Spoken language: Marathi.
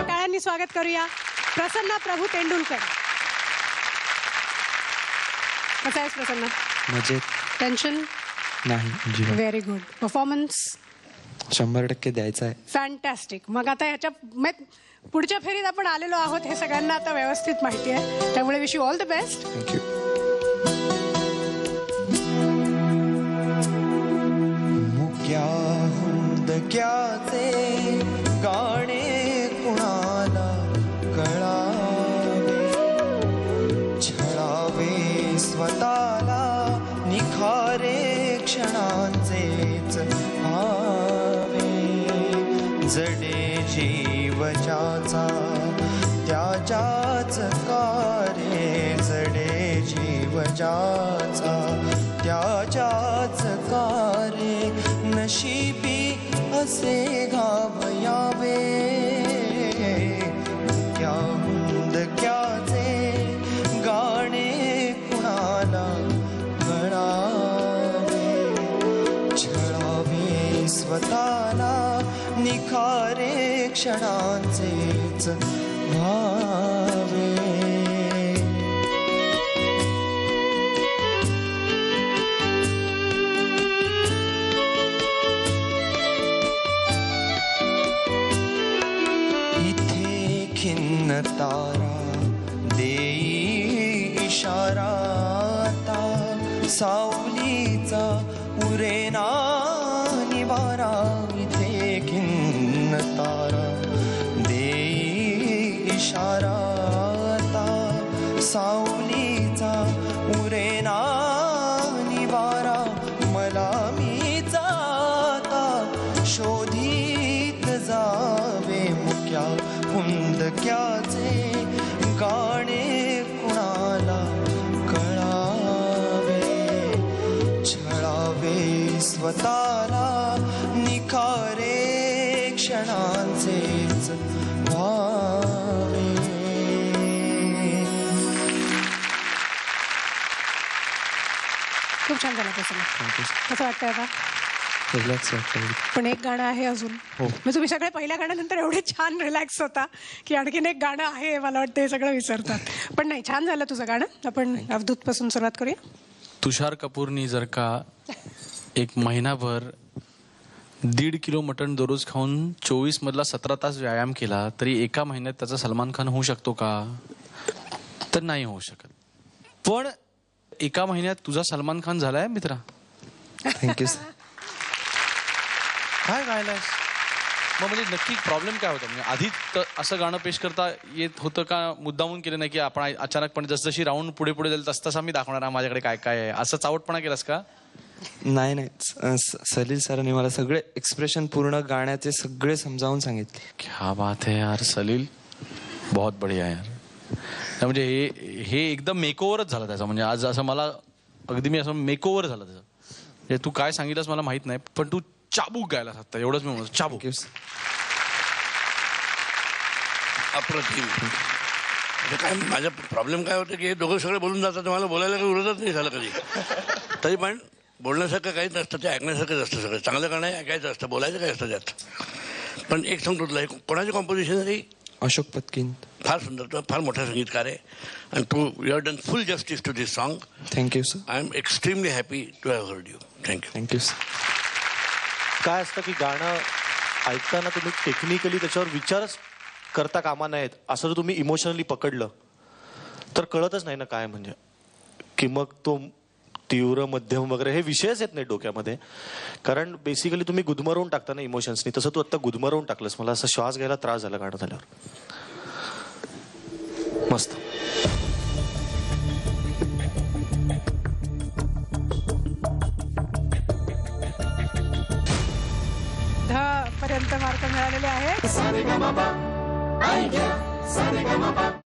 टाळ्यांनी स्वागत करूया प्रसन्ना प्रभू तेंडुलकर. कसा आहेस प्रसन्ना? मजेत. टेन्शन नाही. Very good. परफॉर्मन्स 100% द्यायचा आहे. फॅन्टॅस्टिक. मग आता ह्याच्या पुढच्या फेरीत आपण आलेलो आहोत हे सगळ्यांना आता व्यवस्थित माहिती आहे, त्यामुळे wish you all the best. Thank you. हुंदक्याचे गाणे कुणाला कळावे, छळावे स्वतःला निखारे क्षणांचेच व्हावे. जडे जीव ज्याचा त्याच्याच कारे, जडे जीव ज्याचा त्याच्याच कारे, नशिबी असे घावयावे. क्या हुंदक्याचे गाणे कुणाला कळावे, छळावे स्वतःला निखारे क्षणांचेच व्हावे. खिन्न तारा देई इशारा, आता सावलीचा उरेना निवारा. इथे खिन्न तारा देई इशारा, आता सावलीचा उरेना निवारा. मला मी जाता शोधित जावे, मुक्या हुंदक्याचे गाणे कुणाला कळावे, छळावे स्वतःला निखारे क्षणांचेच व्हावे. खूप छान झालं प्रसन्न. कसं वाटतंय आता? रिलॅक्स वाटतं. पण एक गाणं आहे अजून. मग तुम्ही सगळे पहिल्या गाण्यानंतर एवढे छान रिलॅक्स होता की आणखीन एक गाणं आहे, मला वाटतं हे सगळं विसरतात. पण नाही, छान झालं तुझं गाणं. आपण अवधूत पासून सुरुवात करूया. तुषार कपूरनी जर का एक महिनाभर 1.5 किलो मटण दररोज खाऊन 24 मधला 17 तास व्यायाम केला तरी एका महिन्यात त्याचा सलमान खान होऊ शकतो का? तर नाही होऊ शकत. पण एका महिन्यात तुझा सलमान खान झालाय मित्रा. थँक्यू. काय गायलास मग? म्हणजे नक्की प्रॉब्लेम काय होता? म्हणजे आधीच असं गाणं पेश करता येत होतं का? मुद्दामून केलं नाही की आपण अचानकपणे जसजशी राऊंड पुढे पुढे जाईल तसं मी दाखवणार माझ्याकडे काय काय आहे, असं चावटपणा केलास का? नाही नाही, सलील सरांनी मला सगळे एक्सप्रेशन पूर्ण गाण्याचे सगळे समजावून सांगितले. क्या बात है यार सलील, बहुत बढ़िया यार. म्हणजे हे एकदम मेकओव्हरच झालं त्याचं. म्हणजे आज असं मला अगदी मी असं मेकओव्हर झालं त्याचं. म्हणजे तू काय सांगितलंस मला माहित नाही, पण तू चाबूक गायला सकता, एवढंच मी म्हणतो. चाबूक. अप्रतिम. काय माझा प्रॉब्लेम काय होतं की हे दोघं सगळे बोलून जातात, मला बोलायला काही विरोधच नाही झालं कधी. तरी पण बोलण्यासारखं काहीच नसतं, ते ऐकण्यासारखंच असतं. सगळं चांगलं गाणं ऐकायचं असतं, बोलायचं काय असतं त्यात. पण एक सांगतो तुला, कोणाची कॉम्पोजिशन आहे? अशोक पत्कीन. फार सुंदर, तू फार मोठा संगीतकार आहे आणि तू you have done full justice to this song. Thank you sir. I am extremely happy to have heard you. Thank you. Thank you sir. काय असतं की गाणं ऐकताना तुम्ही टेक्निकली त्याच्यावर विचारच करता कामा नाहीत. असं जर तुम्ही इमोशनली पकडलं तर कळतच नाही ना काय, म्हणजे की मग तो तीव्र मध्यम वगैरे हे विषयच येत नाही डोक्यामध्ये. कारण बेसिकली तुम्ही गुदमरवून टाकता ना इमोशन्सनी, तसं तू आत्ता गुदमरवून टाकलंस. मला असं श्वास घ्यायला त्रास झाला गाणं झाल्यावर. मस्त. पर्यंत मार्क मिळालेले आहेत.